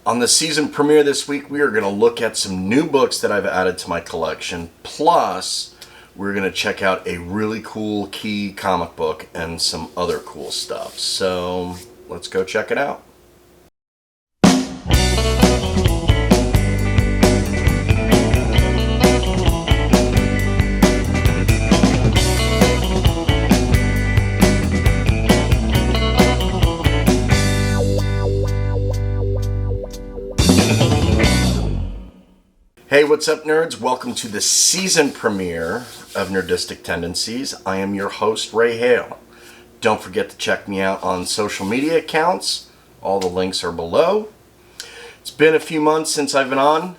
On the season premiere this week, we are going to look at some new books that I've added to my collection. Plus, we're going to check out a really cool key comic book and some other cool stuff. So, let's go check it out. Hey, what's up, nerds? Welcome to the season premiere of Nerdistic Tendencies. I am your host, HALE. Don't forget to check me out on social media accounts. All the links are below. It's been a few months since I've been on,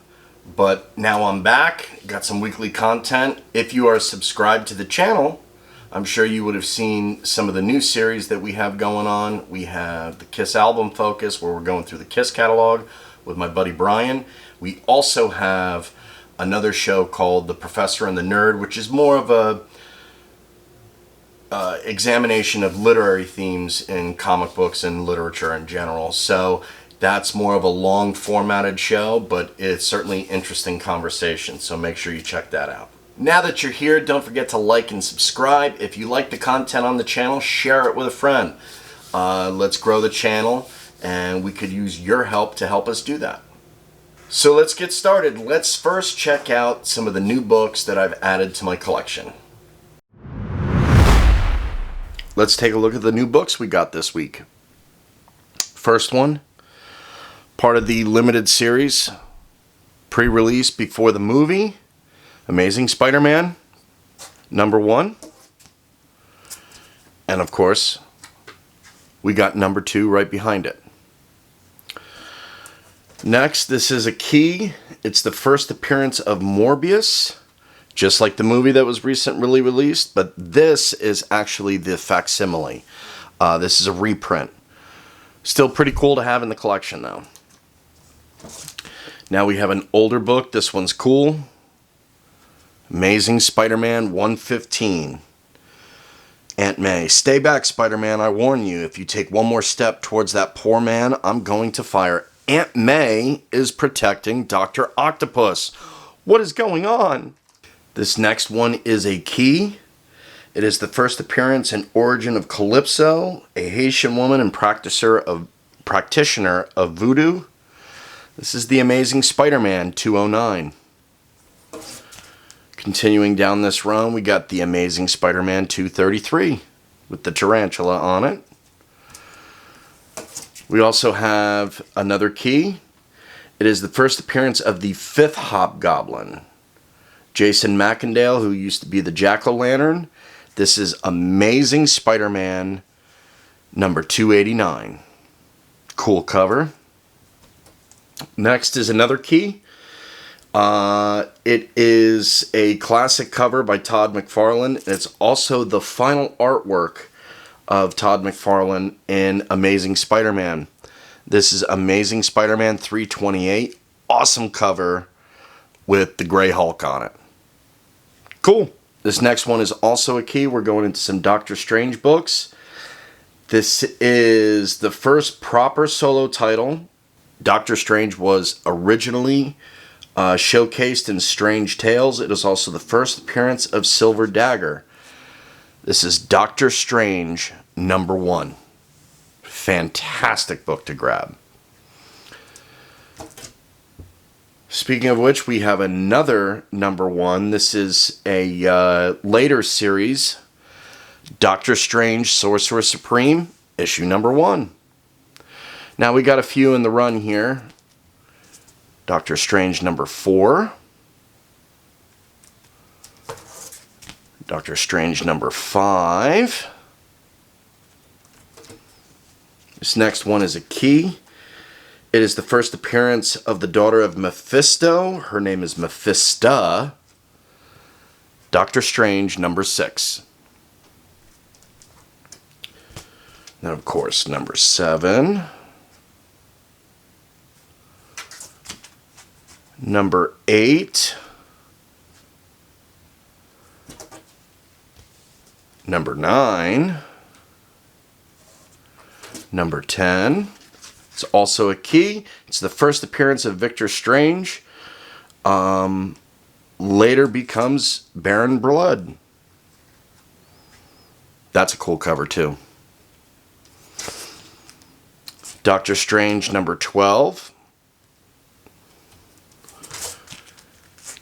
but now I'm back. Got some weekly content. If you are subscribed to the channel, I'm sure you would have seen some of the new series that we have going on. We have the Kiss album focus, where we're going through the Kiss catalog with my buddy Brian. We also have another show called The Professor and the Nerd, which is more of a examination of literary themes in comic books and literature in general. So that's more of a long formatted show, but it's certainly interesting conversation. So make sure you check that out. Now that you're here, don't forget to like and subscribe. If you like the content on the channel, share it with a friend. Let's grow the channel, and we could use your help to help us do that. So let's get started. Let's first check out some of the new books that I've added to my collection. Let's take a look at the new books we got this week. First one, part of the limited series, pre-release before the movie, Amazing Spider-Man, #1. And of course, we got #2 right behind it. Next, this is a key. It's the first appearance of Morbius, just like the movie that was recently released, but this is actually the facsimile. This is a reprint. Still pretty cool to have in the collection, though. Now we have an older book. This one's cool. Amazing Spider-Man 115. Aunt May. Stay back, Spider-Man. I warn you, if you take one more step towards that poor man, I'm going to fire. Aunt May is protecting Dr. Octopus. What is going on? This next one is a key. It is the first appearance and origin of Calypso, a Haitian woman and practitioner of voodoo. This is the Amazing Spider-Man 209. Continuing down this run, we got the Amazing Spider-Man 233 with the tarantula on it. We also have another key. It is the first appearance of the 5th Hobgoblin, Jason McIndale, who used to be the Jack-O-Lantern. This is Amazing Spider-Man #289. Cool cover. Next is another key. It is a classic cover by Todd McFarlane. It's also the final artwork of Todd McFarlane in Amazing Spider-Man. This is Amazing Spider-Man 328. Awesome cover with the Gray Hulk on it. Cool. This next one is also a key. We're going into some Doctor Strange books. This is the first proper solo title. Doctor Strange was originally showcased in Strange Tales. It is also the first appearance of Silver Dagger. This is Doctor Strange #1. Fantastic book to grab. Speaking of which, we have another #1. This is a later series, Doctor Strange Sorcerer Supreme, issue #1. Now we got a few in the run here. Doctor Strange #4. Doctor Strange #5. This next one is a key. It is the first appearance of the daughter of Mephisto. Her name is Mephista. Doctor Strange #6. Then, of course, #7. #8. #9. #10. It's also a key. It's the first appearance of Victor Strange. Later becomes Baron Blood. That's a cool cover too. Doctor Strange number 12.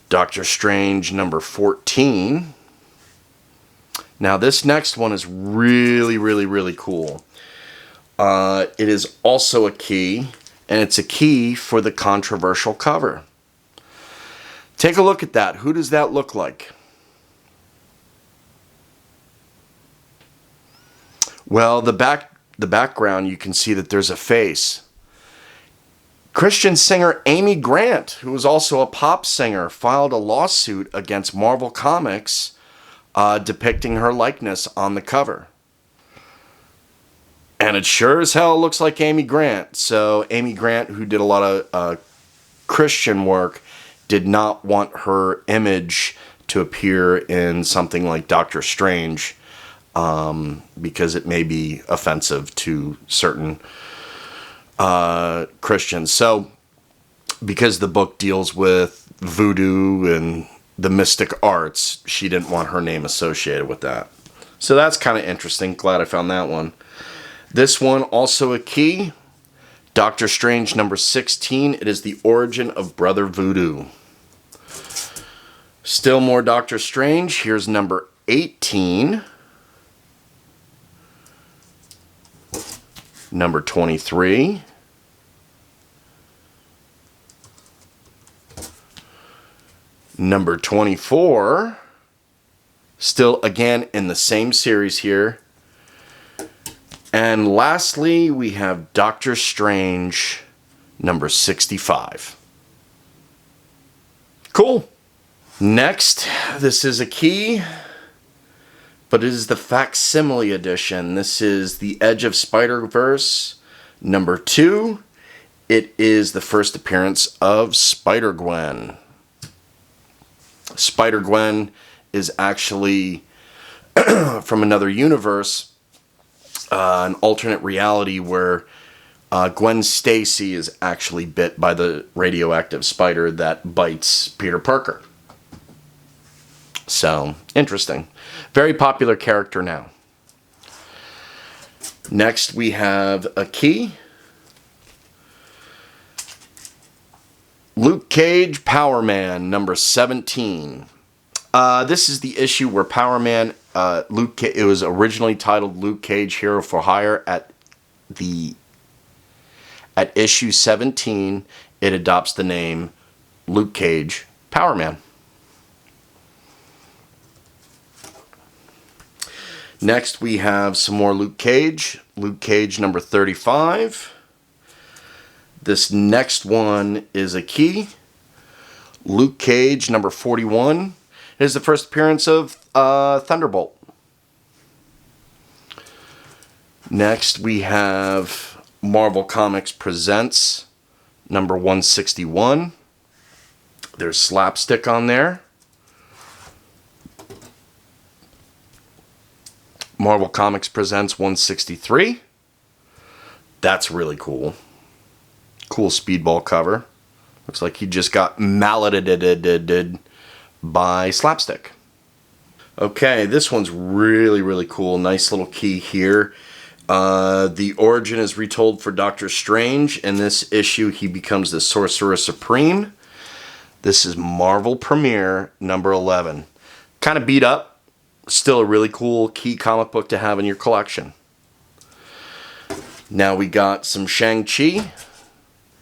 Doctor Strange number 14. Now this next one is really, really, really cool. It is also a key, and it's a key for the controversial cover. Take a look at that. Who does that look like? Well, the background, you can see that there's a face. Christian singer Amy Grant, who was also a pop singer, filed a lawsuit against Marvel Comics depicting her likeness on the cover. And it sure as hell looks like Amy Grant. So Amy Grant, who did a lot of Christian work, did not want her image to appear in something like Doctor Strange because it may be offensive to certain Christians. So because the book deals with voodoo and the mystic arts, she didn't want her name associated with that. So that's kind of interesting. Glad I found that one. This one also a key. Doctor Strange number 16. It is the origin of Brother Voodoo. Still more Doctor Strange. Here's number 18. Number 23. Number 24. Still again in the same series here. And lastly, we have Doctor Strange number 65. Cool. Next, this is a key, but it is the facsimile edition. This is the Edge of Spider-Verse number 2. It is the first appearance of Spider-Gwen. Spider-Gwen is actually from another universe, an alternate reality where Gwen Stacy is actually bit by the radioactive spider that bites Peter Parker. So, interesting. Very popular character now. Next, we have a key. Luke Cage, Power Man, number 17. This is the issue where Power Man, it was originally titled Luke Cage, Hero for Hire. At issue 17, it adopts the name Luke Cage, Power Man. Next, we have some more Luke Cage. Luke Cage number 35. This next one is a key. Luke Cage number 41. It is the first appearance of Thunderbolt. Next, we have Marvel Comics Presents number 161. There's Slapstick on there. Marvel Comics Presents 163. That's really cool. Cool speedball cover. Looks like he just got malleted by Slapstick. Okay, this one's really, really cool. Nice little key here. The origin is retold for Doctor Strange. In this issue, he becomes the Sorcerer Supreme. This is Marvel Premiere number 11. Kind of beat up. Still a really cool key comic book to have in your collection. Now we got some Shang-Chi.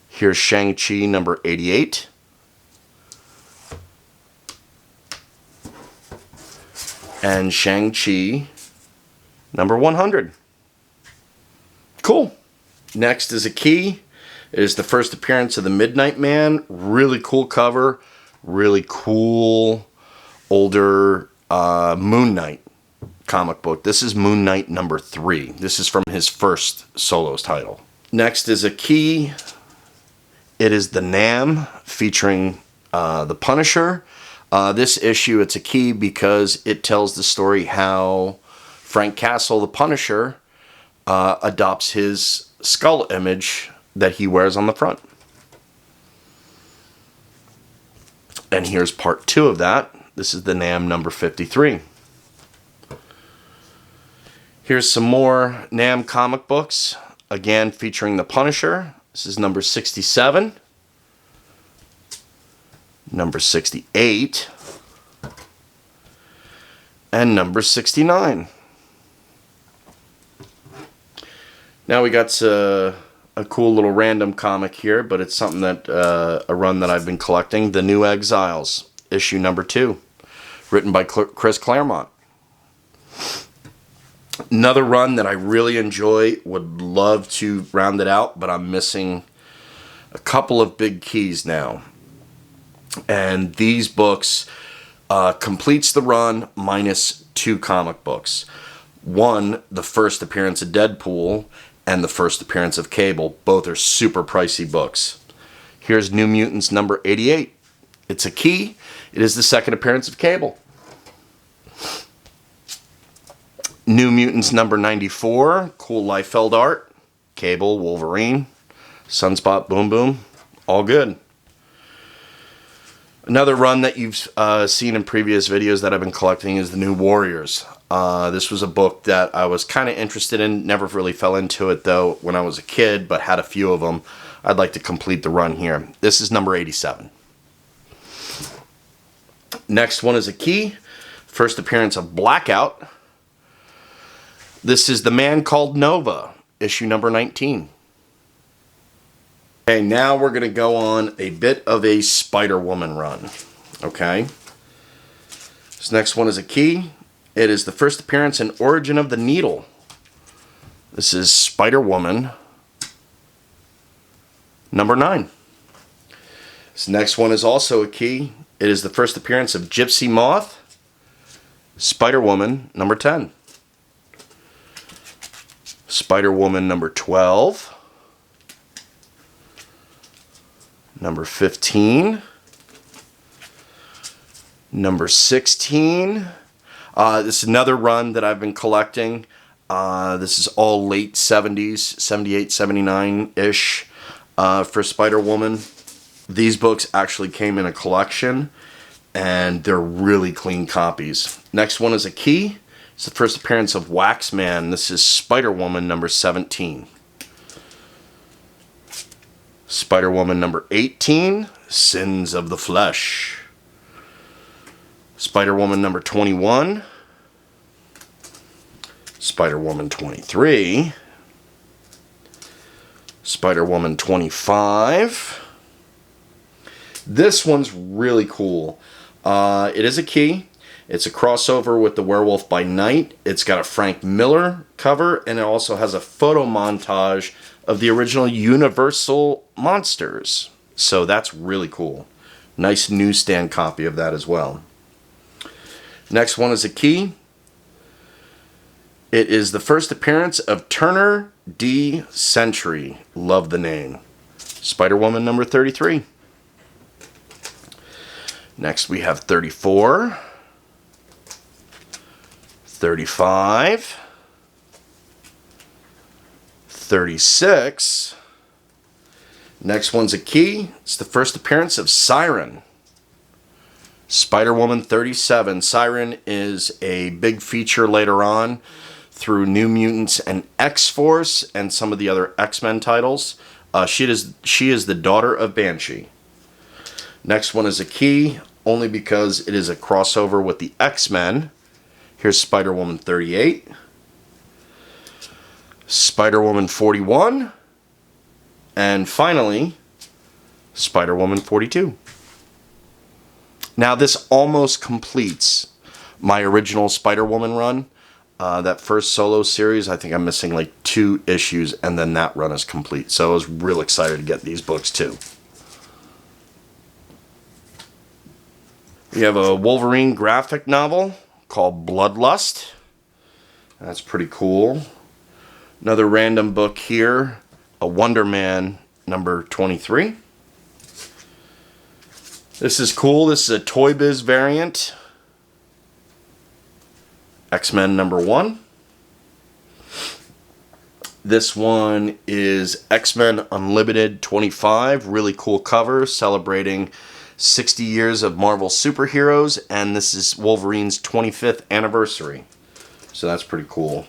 Here's Shang-Chi number 88. And Shang-Chi number 100. Cool. Next is a key. It is the first appearance of the Midnight Man. Really cool cover. Really cool older Moon Knight comic book. This is Moon Knight number 3. This is from his first solo title. Next is a key. It is the Nam featuring the Punisher. This issue, it's a key because it tells the story how Frank Castle, the Punisher, adopts his skull image that he wears on the front. And here's part 2 of that. This is the NAMM number 53. Here's some more NAMM comic books, again featuring the Punisher. This is number 67, number 68, and number 69. Now we got a cool little random comic here, but it's something that a run that I've been collecting. The New Exiles, issue number 2, written by Chris Claremont. Another run that I really enjoy, would love to round it out, but I'm missing a couple of big keys now. And these books completes the run minus 2 comic books. One, the first appearance of Deadpool, and the first appearance of Cable. Both are super pricey books. Here's New Mutants number 88. It's a key. It is the second appearance of Cable. New Mutants number 94. Cool Liefeld art. Cable, Wolverine, Sunspot, Boom Boom. All good. Another run that you've seen in previous videos that I've been collecting is the New Warriors. This was a book that I was kind of interested in. Never really fell into it, though, when I was a kid, but had a few of them. I'd like to complete the run here. This is number 87. Next one is a key. First appearance of Blackout. This is The Man Called Nova, issue number 19. Okay, now we're going to go on a bit of a Spider-Woman run. Okay. This next one is a key. It is the first appearance in Origin of the Needle. This is Spider-Woman number 9. This next one is also a key. It is the first appearance of Gypsy Moth, Spider-Woman number 10. Spider-Woman number 12. Number 15. Number 16. This is another run that I've been collecting. This is all late 70s, 78, 79-ish for Spider-Woman. These books actually came in a collection, and they're really clean copies. Next one is a key. It's the first appearance of Waxman. This is Spider-Woman number 17. Spider-Woman number 18, Sins of the Flesh. Spider-Woman number 21. Spider-Woman 23. Spider-Woman 25. This one's really cool. It is a key. It's a crossover with The Werewolf by Night. It's got a Frank Miller cover, and it also has a photo montage of the original Universal Monsters. So that's really cool. Nice newsstand copy of that as well. Next one is a key. It is the first appearance of Turner D. Century. Love the name. Spider-Woman number 33. Next we have 34. 35. 36. Next one's a key. It's the first appearance of Siren. Spider-Woman 37. Siren is a big feature later on through New Mutants and X-Force and some of the other X-Men titles. She is the daughter of Banshee. Next one is a key, only because it is a crossover with the X-Men. Here's Spider-Woman 38. Spider-Woman 41. And finally, Spider-Woman 42. Now this almost completes my original Spider-Woman run. That first solo series, I think I'm missing like 2 issues, and then that run is complete. So I was real excited to get these books too. We have a Wolverine graphic novel called Bloodlust. That's pretty cool. Another random book here, a Wonder Man number 23. This is cool. This is a Toy Biz variant. X-Men number 1. This one is X-Men Unlimited 25. Really cool cover celebrating 60 years of Marvel superheroes. And this is Wolverine's 25th anniversary. So that's pretty cool.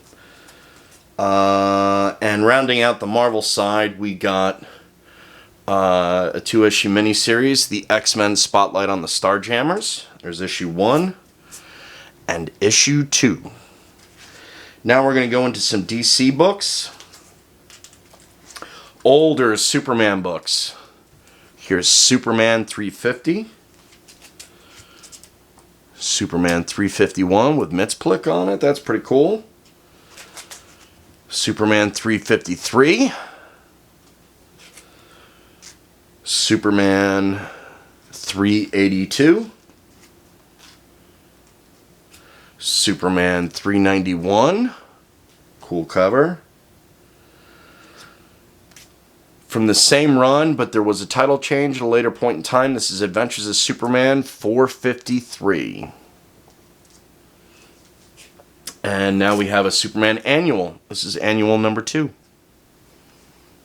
And rounding out the Marvel side, we got a 2-issue miniseries, the X-Men Spotlight on the Starjammers. There's issue 1 and issue 2. Now we're going to go into some DC books. Older Superman books. Here's Superman 350. Superman 351 with Mxyzptlk on it. That's pretty cool. Superman 353. Superman 382. Superman 391. Cool cover. From the same run, but there was a title change at a later point in time. This is Adventures of Superman 453. And now we have a Superman annual. This is annual number 2.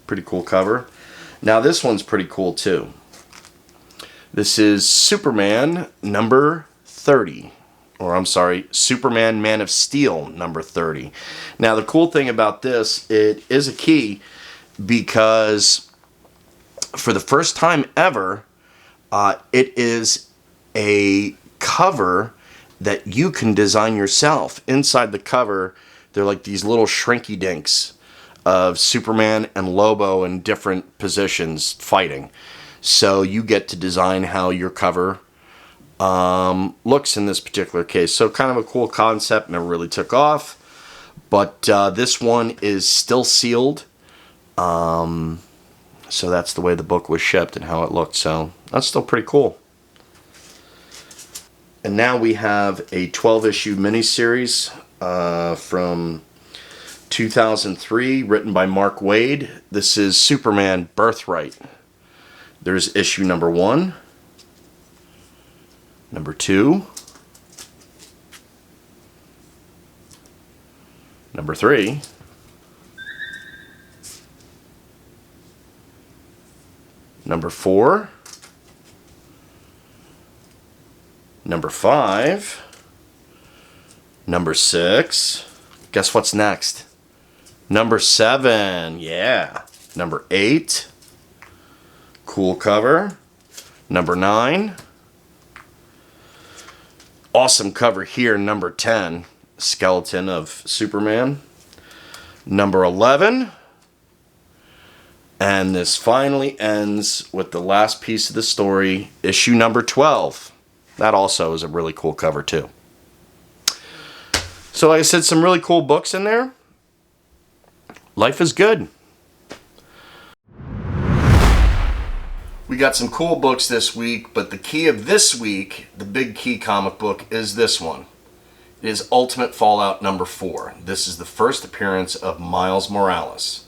Pretty cool cover. Now this one's pretty cool too. This is Superman number 30. Or I'm sorry, Superman Man of Steel number 30. Now the cool thing about this, it is a key because for the first time ever, it is a cover that you can design yourself. Inside the cover, they're like these little shrinky dinks of Superman and Lobo in different positions fighting. So you get to design how your cover looks in this particular case. So kind of a cool concept, never really took off. But this one is still sealed. So that's the way the book was shipped and how it looked. So that's still pretty cool. And now we have a 12-issue miniseries from 2003, written by Mark Waid. This is Superman Birthright. There's issue number 1, number 2, number 3, number 4, number 5, number 6. Guess what's next? Number 7. Yeah. Number 8. Cool cover. Number 9. Awesome cover here. Number 10. Skeleton of Superman. Number 11. And this finally ends with the last piece of the story, issue number 12. That also is a really cool cover too. So like I said, some really cool books in there. Life is good. We got some cool books this week, but the key of this week, the big key comic book, is this one. It is Ultimate Fallout number 4. This is the first appearance of Miles Morales.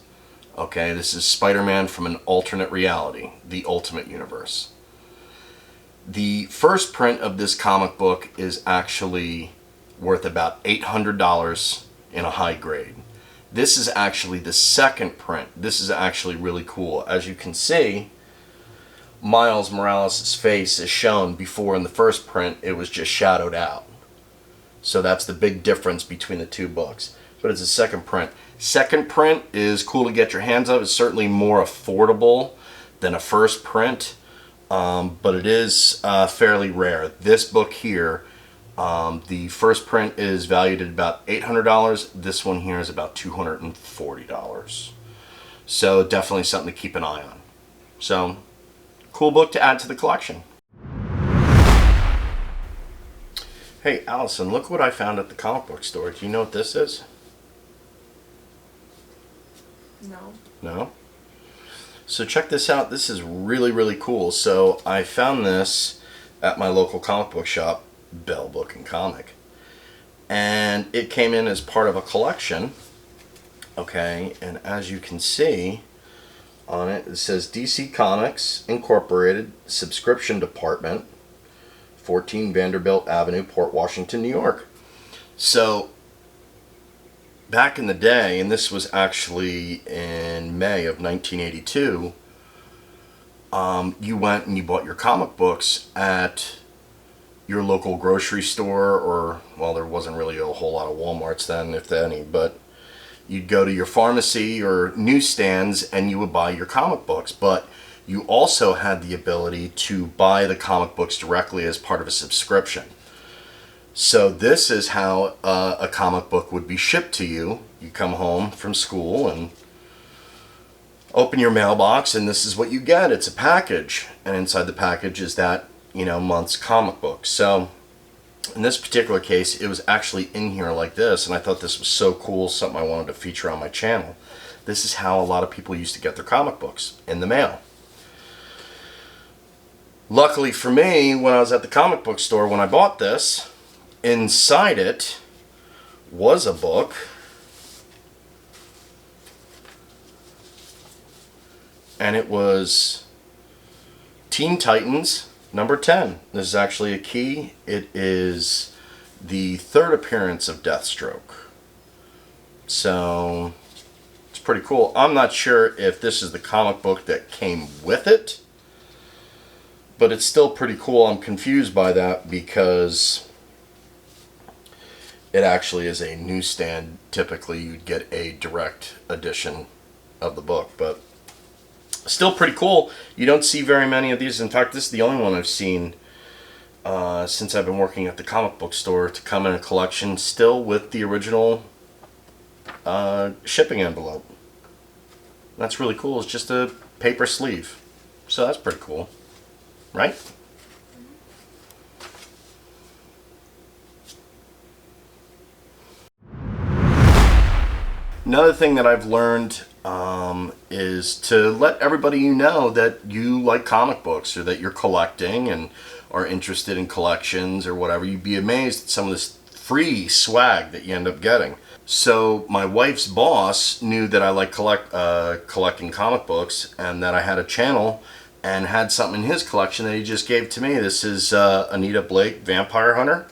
Okay, this is Spider-Man from an alternate reality, the Ultimate Universe. The first print of this comic book is actually worth about $800 in a high grade. This is actually the second print. This is actually really cool. As you can see, Miles Morales' face is shown before in the first print. It was just shadowed out. So that's the big difference between the two books. But it's a second print. Second print is cool to get your hands on. It's certainly more affordable than a first print. But it is fairly rare. This book here, the first print is valued at about $800. This one here is about $240. So definitely something to keep an eye on. So, cool book to add to the collection. Hey, Allison, look what I found at the comic book store. Do you know what this is? No. No? So check this out. This is really, really cool. So I found this at my local comic book shop, Bell Book and Comic. And it came in as part of a collection. Okay, and as you can see on it, it says DC Comics Incorporated Subscription Department, 14 Vanderbilt Avenue, Port Washington, New York. So back in the day, and this was actually in May of 1982, you went and you bought your comic books at your local grocery store, or, well, there wasn't really a whole lot of Walmarts then, if any, but you'd go to your pharmacy or newsstands and you would buy your comic books. But you also had the ability to buy the comic books directly as part of a subscription. So this is how a comic book would be shipped to you. You come home from school and open your mailbox, and this is what you get. It's a package, and inside the package is that, month's comic book. So in this particular case, it was actually in here like this, and I thought this was so cool, something I wanted to feature on my channel. This is how a lot of people used to get their comic books, in the mail. Luckily for me, when I was at the comic book store when I bought this, inside it was a book. And it was Teen Titans number 10. This is actually a key. It is the third appearance of Deathstroke. So it's pretty cool. I'm not sure if this is the comic book that came with it, but it's still pretty cool. I'm confused by that because it actually is a newsstand. Typically you'd get a direct edition of the book, but still pretty cool. You don't see very many of these. In fact, this is the only one I've seen since I've been working at the comic book store to come in a collection, still with the original shipping envelope. That's really cool. It's just a paper sleeve. So that's pretty cool, right? Another thing that I've learned is to let everybody you know that you like comic books, or that you're collecting and are interested in collections or whatever. You'd be amazed at some of this free swag that you end up getting. So my wife's boss knew that I like collecting comic books, and that I had a channel and had something in his collection that he just gave to me. This is Anita Blake Vampire Hunter.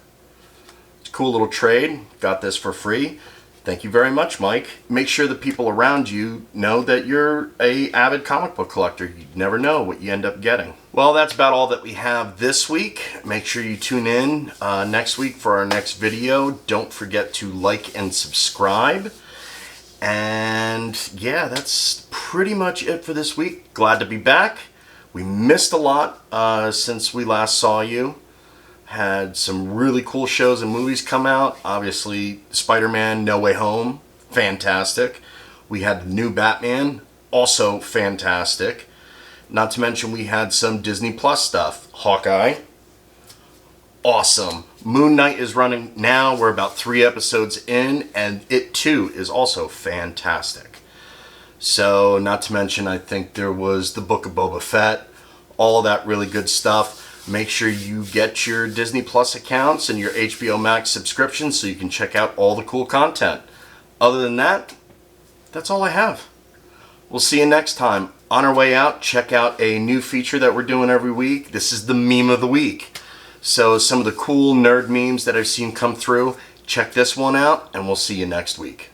It's a cool little trade. Got this for free. Thank you very much, Mike. Make sure the people around you know that you're an avid comic book collector. You never know what you end up getting. Well, that's about all that we have this week. Make sure you tune in next week for our next video. Don't forget to like and subscribe. And yeah, that's pretty much it for this week. Glad to be back. We missed a lot since we last saw you. Had some really cool shows and movies come out. Obviously, Spider-Man No Way Home, fantastic. We had the new Batman, also fantastic. Not to mention we had some Disney Plus stuff. Hawkeye, awesome. Moon Knight is running now. We're about 3 episodes in, and it too is also fantastic. So, not to mention, I think there was the Book of Boba Fett, all that really good stuff. Make sure you get your Disney Plus accounts and your HBO Max subscriptions so you can check out all the cool content. Other than that, that's all I have. We'll see you next time. On our way out, check out a new feature that we're doing every week. This is the Meme of the Week. So some of the cool nerd memes that I've seen come through, check this one out, and we'll see you next week.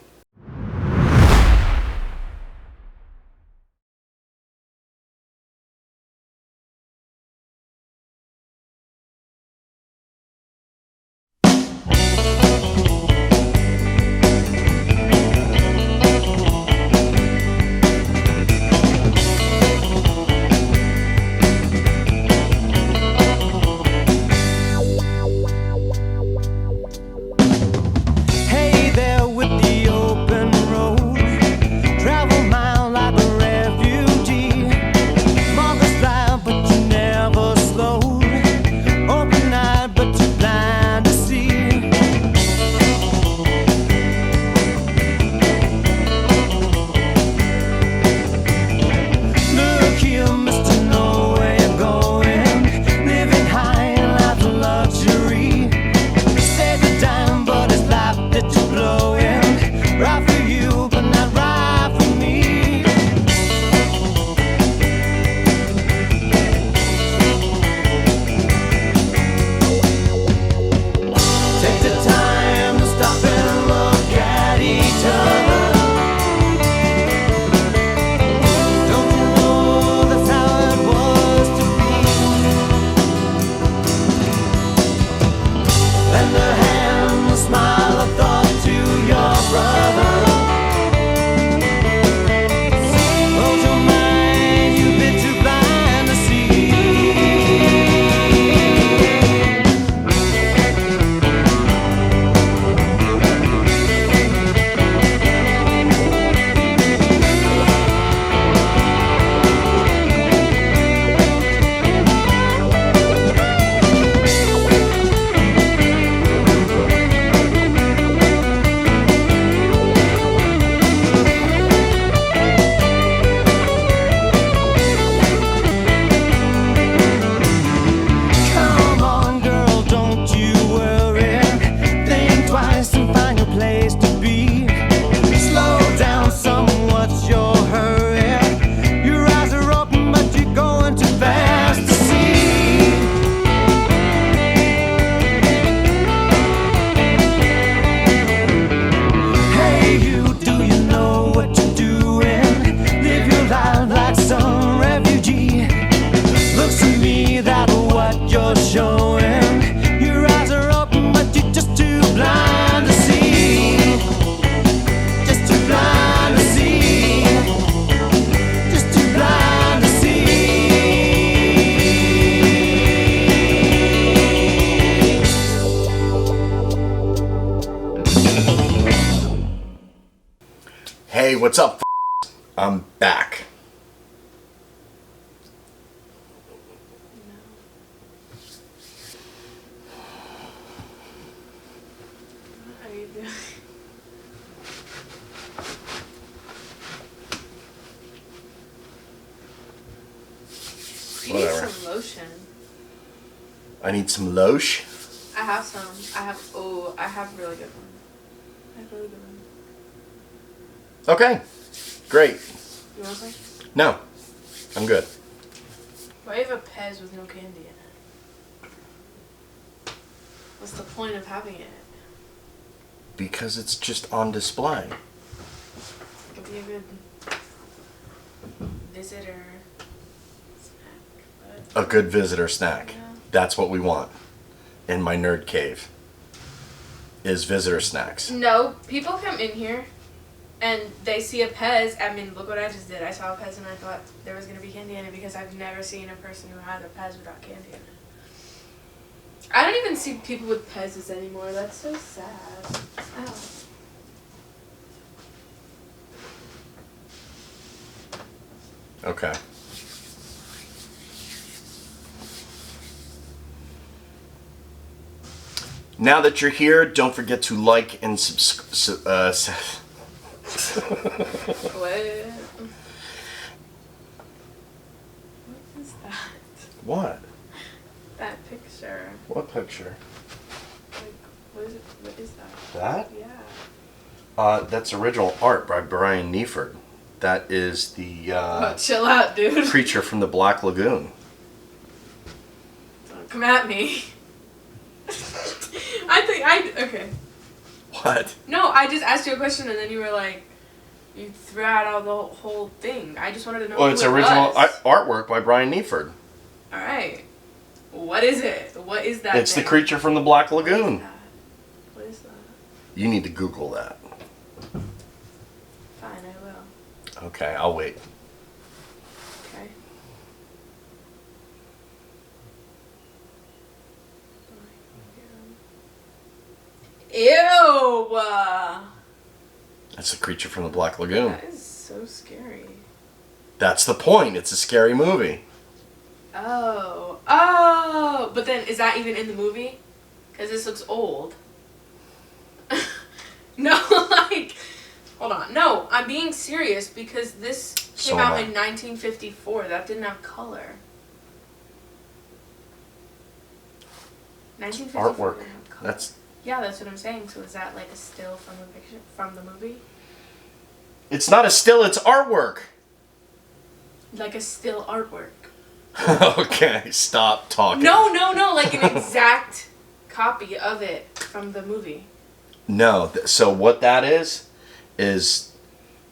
Hey there with the old Hey, what's up, I'm back. What are you doing? You need Whatever. some lotion. I need some lotion. I have some. I have really good one. I have really good one. Okay, great. You want some? No, I'm good. Why do you have a Pez with no candy in it? What's the point of having it? Because it's just on display. It could be a good visitor snack. But A good visitor snack. yeah. That's what we want in my nerd cave. Is visitor snacks. No, people come in here and they see a Pez. I mean, look what I just did. I saw a Pez and I thought there was going to be candy in it because I've never seen a person who had a Pez without candy in it. I don't even see people with Pez's anymore. That's so sad. Ow. Okay. Now that you're here, don't forget to like and subscribe. What? What is that? What? That picture. What picture? Like, what is it? What is that? That? Yeah. That's original art by BYRNE. That is the Oh, chill out, dude. creature from the Black Lagoon. Don't come at me. Okay. What? No, I just asked you a question and then you were like, you threw out all the whole thing. I just wanted to know. Well, who it's it original was. artwork by BYRNE. All right. What is it? What is that? It's thing? the creature from the Black Lagoon. What is that? You need to Google that. Fine, I will. Okay, I'll wait. Okay. Ew! That's the creature from the Black Lagoon. That is so scary. That's the point. It's a scary movie. Oh. Oh! But then, is that even in the movie? Because this looks old. No, like... Hold on. No, I'm being serious because this came out in 1954. That didn't have color. 1954 Artwork. didn't have color. Yeah, that's what I'm saying. So is that like a still from the picture from the movie? It's not a still, it's artwork. Like a still artwork. Okay, stop talking. No, like an exact copy of it from the movie. No, so what that is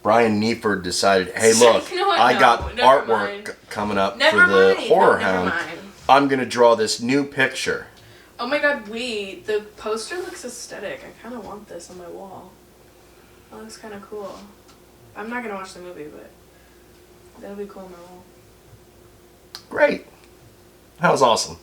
BYRNE decided, hey look, You know what? I No, got never artwork mind. coming up Never for the mind. Horror No, never Hound. mind. I'm going to draw this new picture. Oh my god, the poster looks aesthetic. I kind of want this on my wall. That looks kind of cool. I'm not going to watch the movie, but that'll be cool on my wall. Great. That was awesome.